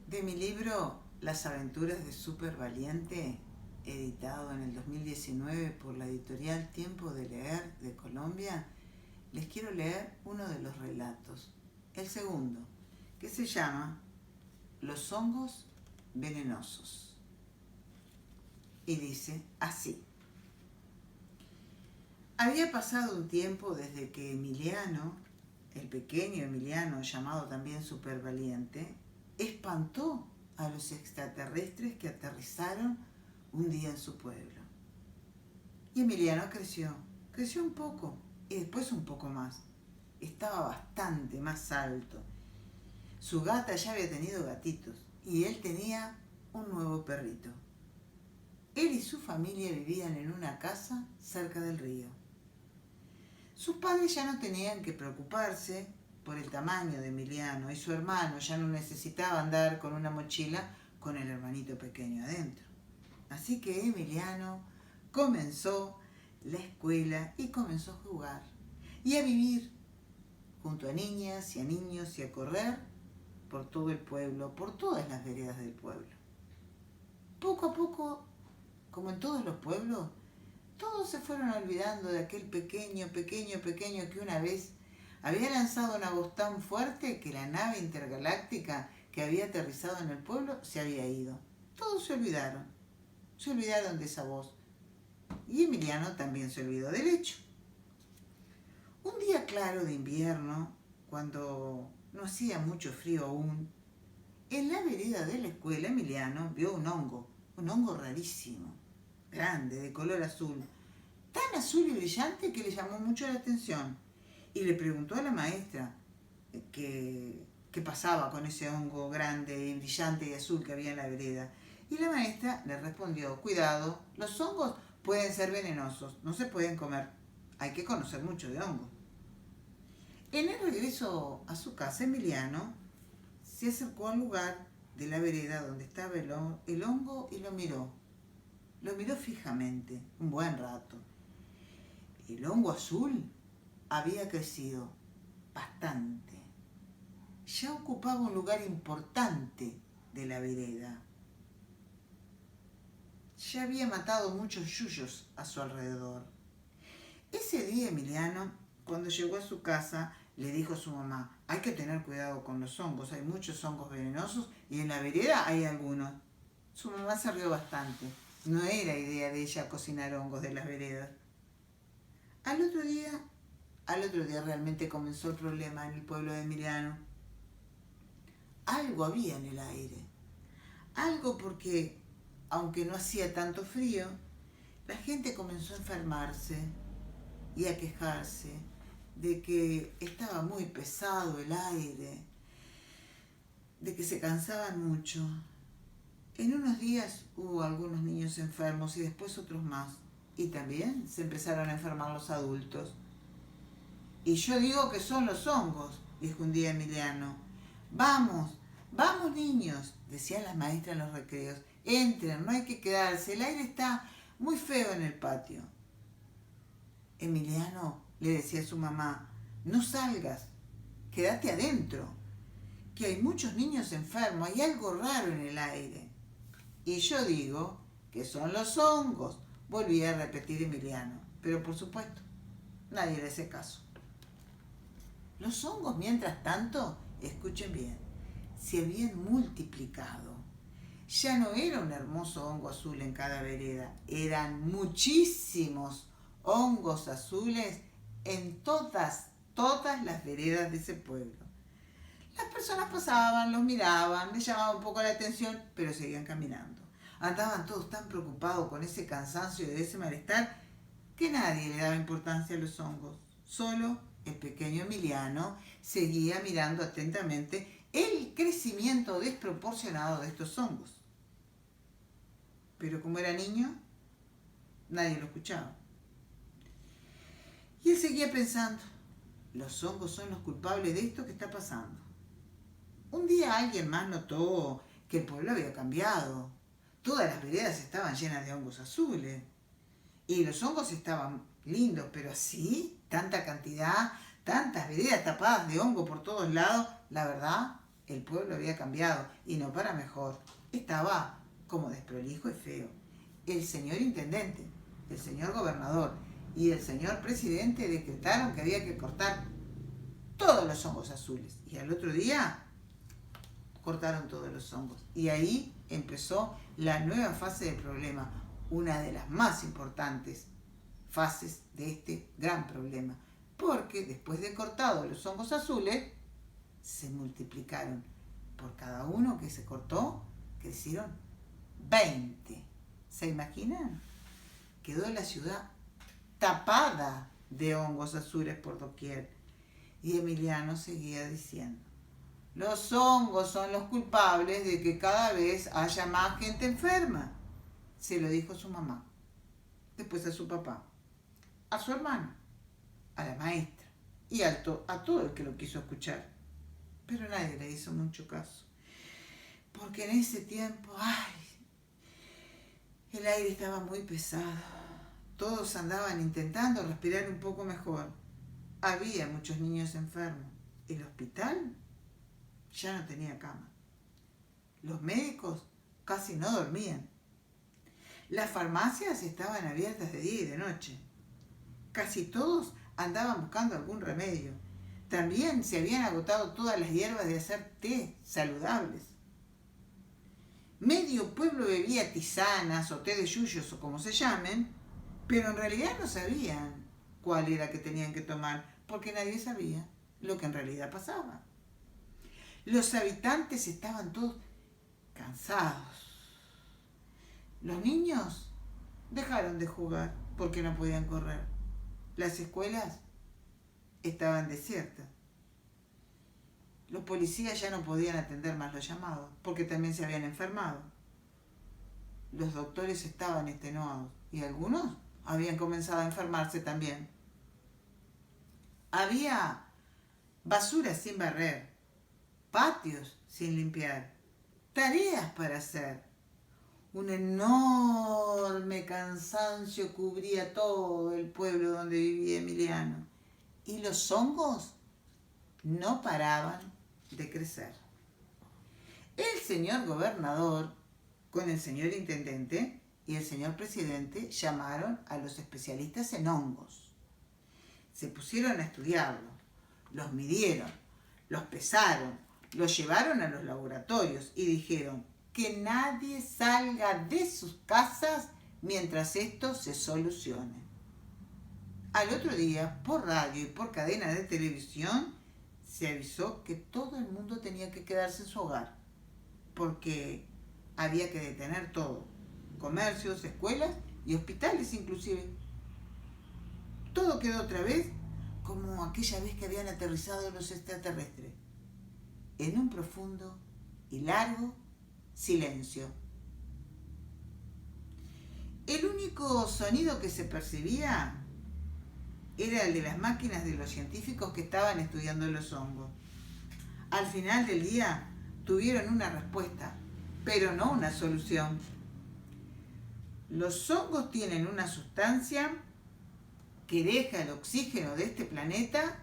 De mi libro Las aventuras de Súper Valiente, editado en el 2019 por la editorial Tiempo de Leer de Colombia, les quiero leer uno de los relatos, el segundo, que se llama Los hongos venenosos. Y dice así. Había pasado un tiempo desde que Emiliano, el pequeño Emiliano, llamado también Supervaliente, espantó a los extraterrestres que aterrizaron un día en su pueblo. Y Emiliano creció un poco y después un poco más. Estaba bastante más alto. Su gata ya había tenido gatitos y él tenía un nuevo perrito. Él y su familia vivían en una casa cerca del río. Sus padres ya no tenían que preocuparse por el tamaño de Emiliano y su hermano ya no necesitaba andar con una mochila con el hermanito pequeño adentro. Así que Emiliano comenzó la escuela y comenzó a jugar y a vivir junto a niñas y a niños y a correr por todo el pueblo, por todas las veredas del pueblo. Poco a poco, como en todos los pueblos, todos se fueron olvidando de aquel pequeño que una vez había lanzado una voz tan fuerte que la nave intergaláctica que había aterrizado en el pueblo se había ido. Todos se olvidaron de esa voz. Y Emiliano también se olvidó del hecho. Un día claro de invierno, cuando no hacía mucho frío aún, en la vereda de la escuela Emiliano vio un hongo rarísimo, grande, de color azul, tan azul y brillante que le llamó mucho la atención. Y le preguntó a la maestra qué pasaba con ese hongo grande, brillante y azul que había en la vereda. Y la maestra le respondió: cuidado, los hongos pueden ser venenosos, no se pueden comer, hay que conocer mucho de hongos. En el regreso a su casa, Emiliano se acercó al lugar de la vereda donde estaba el hongo y lo miró. Lo miró fijamente, un buen rato. El hongo azul había crecido bastante. Ya ocupaba un lugar importante de la vereda. Ya había matado muchos yuyos a su alrededor. Ese día Emiliano, cuando llegó a su casa, le dijo a su mamá: hay que tener cuidado con los hongos, hay muchos hongos venenosos y en la vereda hay algunos. Su mamá se rió bastante. No era idea de ella cocinar hongos de las veredas. Al otro día realmente comenzó el problema en el pueblo de Emiliano. Algo había en el aire. Algo porque, aunque no hacía tanto frío, la gente comenzó a enfermarse y a quejarse de que estaba muy pesado el aire, de que se cansaban mucho. En unos días hubo algunos niños enfermos y después otros más. Y también se empezaron a enfermar los adultos. Y yo digo que son los hongos, dijo un día Emiliano. Vamos, vamos niños, decían las maestras en los recreos. Entren, no hay que quedarse, el aire está muy feo en el patio. Emiliano le decía a su mamá: no salgas, quédate adentro, que hay muchos niños enfermos, hay algo raro en el aire. Y yo digo que son los hongos, volvía a repetir Emiliano, pero por supuesto, nadie le hacía caso. Los hongos, mientras tanto, escuchen bien, se habían multiplicado. Ya no era un hermoso hongo azul en cada vereda, eran muchísimos hongos azules en todas las veredas de ese pueblo. Las personas pasaban, los miraban, les llamaba un poco la atención, pero seguían caminando. Andaban todos tan preocupados con ese cansancio y ese malestar que nadie le daba importancia a los hongos. Solo el pequeño Emiliano seguía mirando atentamente el crecimiento desproporcionado de estos hongos. Pero como era niño, nadie lo escuchaba. Y él seguía pensando: los hongos son los culpables de esto que está pasando. Un día alguien más notó que el pueblo había cambiado. Todas las veredas estaban llenas de hongos azules. Y los hongos estaban lindos, pero así, tanta cantidad, tantas veredas tapadas de hongo por todos lados, la verdad, el pueblo había cambiado, y no para mejor. Estaba como desprolijo y feo. El señor intendente, el señor gobernador y el señor presidente decretaron que había que cortar todos los hongos azules. Y al otro día cortaron todos los hongos. Y ahí empezó la nueva fase del problema, una de las más importantes fases de este gran problema. Porque después de cortados los hongos azules, se multiplicaron. Por cada uno que se cortó, crecieron 20. ¿Se imaginan? Quedó la ciudad tapada de hongos azules por doquier. Y Emiliano seguía diciendo: los hongos son los culpables de que cada vez haya más gente enferma. Se lo dijo a su mamá, después a su papá, a su hermano, a la maestra y a todo el que lo quiso escuchar. Pero nadie le hizo mucho caso, porque en ese tiempo, el aire estaba muy pesado. Todos andaban intentando respirar un poco mejor. Había muchos niños enfermos. El hospital ya no tenía cama. Los médicos casi no dormían. Las farmacias estaban abiertas de día y de noche. Casi todos andaban buscando algún remedio. También se habían agotado todas las hierbas de hacer té saludables. Medio pueblo bebía tisanas o té de yuyos o como se llamen, pero en realidad no sabían cuál era que tenían que tomar, porque nadie sabía lo que en realidad pasaba. Los habitantes estaban todos cansados. Los niños dejaron de jugar porque no podían correr. Las escuelas estaban desiertas. Los policías ya no podían atender más los llamados porque también se habían enfermado. Los doctores estaban extenuados y algunos habían comenzado a enfermarse también. Había basura sin barrer, patios sin limpiar, tareas para hacer. Un enorme cansancio cubría todo el pueblo donde vivía Emiliano. Y los hongos no paraban de crecer. El señor gobernador, con el señor intendente y el señor presidente, llamaron a los especialistas en hongos. Se pusieron a estudiarlos, los midieron, los pesaron, los llevaron a los laboratorios y dijeron: que nadie salga de sus casas mientras esto se solucione. Al otro día, por radio y por cadena de televisión, se avisó que todo el mundo tenía que quedarse en su hogar, porque había que detener todo, comercios, escuelas y hospitales inclusive. Todo quedó otra vez como aquella vez que habían aterrizado los extraterrestres, en un profundo y largo silencio. El único sonido que se percibía era el de las máquinas de los científicos que estaban estudiando los hongos. Al final del día tuvieron una respuesta, pero no una solución. Los hongos tienen una sustancia que deja el oxígeno de este planeta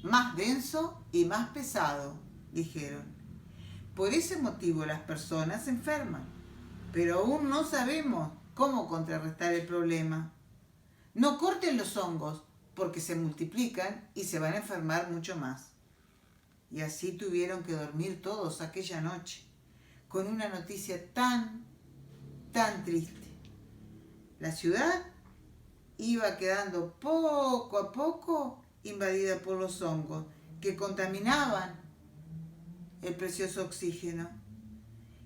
más denso y más pesado, dijeron. Por ese motivo las personas se enferman, pero aún no sabemos cómo contrarrestar el problema. No corten los hongos porque se multiplican y se van a enfermar mucho más. Y así tuvieron que dormir todos aquella noche con una noticia tan triste. La ciudad iba quedando poco a poco invadida por los hongos que contaminaban el precioso oxígeno.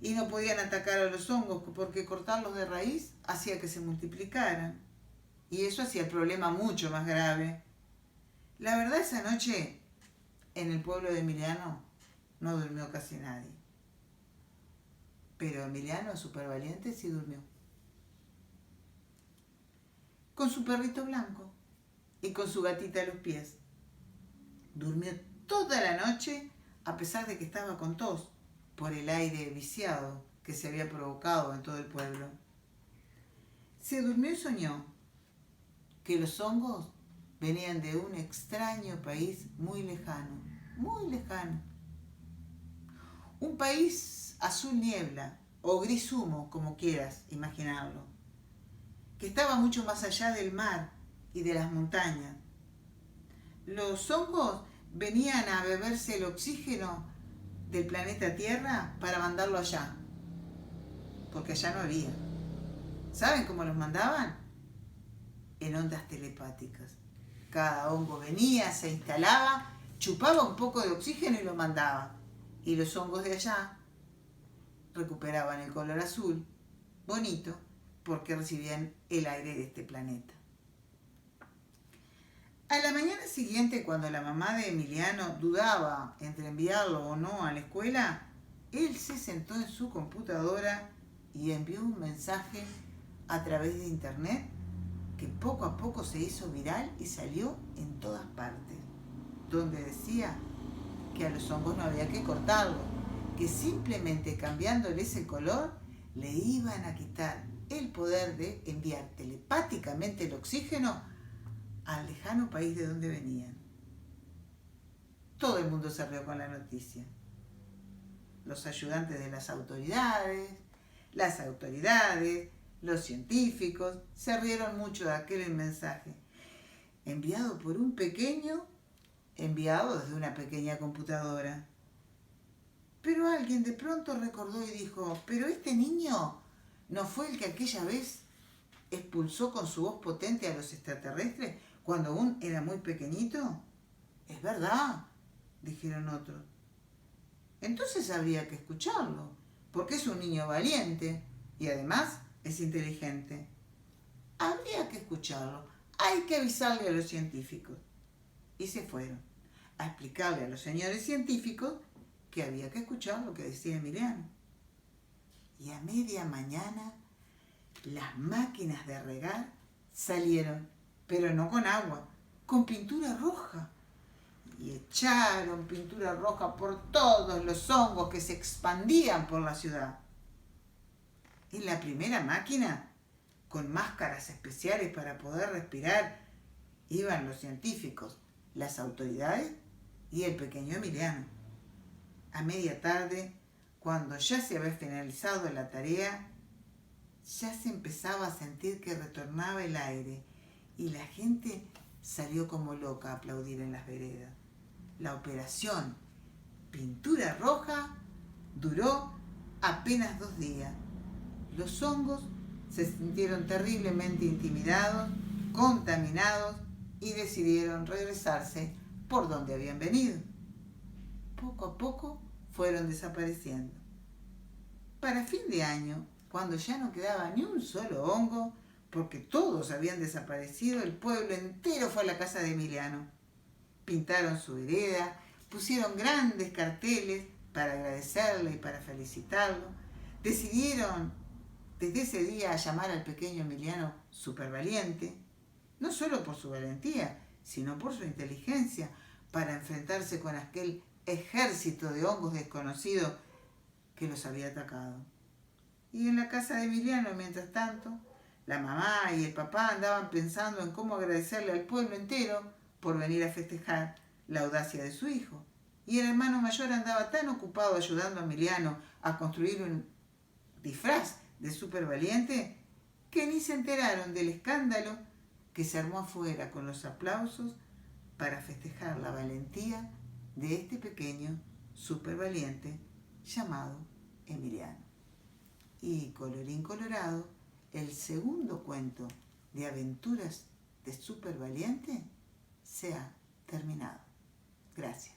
Y no podían atacar a los hongos porque cortarlos de raíz hacía que se multiplicaran. Y eso hacía el problema mucho más grave. La verdad, esa noche en el pueblo de Emiliano no durmió casi nadie. Pero Emiliano, súper valiente, sí durmió. Con su perrito blanco y con su gatita a los pies. Durmió toda la noche a pesar de que estaba con tos por el aire viciado que se había provocado en todo el pueblo. Se durmió y soñó que los hongos venían de un extraño país muy lejano, Un país azul niebla o gris humo, como quieras imaginarlo, que estaba mucho más allá del mar y de las montañas. Los hongos venían a beberse el oxígeno del planeta Tierra para mandarlo allá, porque allá no había. ¿Saben cómo los mandaban? En ondas telepáticas. Cada hongo venía, se instalaba, chupaba un poco de oxígeno y lo mandaba. Y los hongos de allá recuperaban el color azul, bonito, porque recibían el aire de este planeta. A la mañana siguiente, cuando la mamá de Emiliano dudaba entre enviarlo o no a la escuela, él se sentó en su computadora y envió un mensaje a través de internet que poco a poco se hizo viral y salió en todas partes, donde decía que a los hongos no había que cortarlo, que simplemente cambiándoles el color le iban a quitar el poder de enviar telepáticamente el oxígeno al lejano país de donde venían. Todo el mundo se rió con la noticia. Los ayudantes de las autoridades, los científicos, se rieron mucho de aquel mensaje, enviado por un pequeño, enviado desde una pequeña computadora. Pero alguien de pronto recordó y dijo, ¿pero este niño no fue el que aquella vez expulsó con su voz potente a los extraterrestres cuando aún era muy pequeñito? Es verdad, dijeron otros. Entonces habría que escucharlo, porque es un niño valiente y además es inteligente. Habría que escucharlo, hay que avisarle a los científicos. Y se fueron a explicarle a los señores científicos que había que escuchar lo que decía Emiliano. Y a media mañana las máquinas de regar salieron, pero no con agua, con pintura roja. Y echaron pintura roja por todos los hongos que se expandían por la ciudad. En la primera máquina, con máscaras especiales para poder respirar, iban los científicos, las autoridades y el pequeño Emiliano. A media tarde, cuando ya se había finalizado la tarea, ya se empezaba a sentir que retornaba el aire y la gente salió como loca a aplaudir en las veredas. La operación Pintura Roja duró apenas 2 días. Los hongos se sintieron terriblemente intimidados, contaminados y decidieron regresarse por donde habían venido. Poco a poco fueron desapareciendo. Para fin de año, cuando ya no quedaba ni un solo hongo, porque todos habían desaparecido, el pueblo entero fue a la casa de Emiliano. Pintaron su vereda, pusieron grandes carteles para agradecerle y para felicitarlo. Decidieron desde ese día llamar al pequeño Emiliano supervaliente, no solo por su valentía, sino por su inteligencia para enfrentarse con aquel ejército de hongos desconocidos que los había atacado. Y en la casa de Emiliano, mientras tanto, la mamá y el papá andaban pensando en cómo agradecerle al pueblo entero por venir a festejar la audacia de su hijo. Y el hermano mayor andaba tan ocupado ayudando a Emiliano a construir un disfraz de supervaliente que ni se enteraron del escándalo que se armó afuera con los aplausos para festejar la valentía de este pequeño supervaliente llamado Emiliano. Y colorín colorado, el segundo cuento de aventuras de supervaliente se ha terminado. Gracias.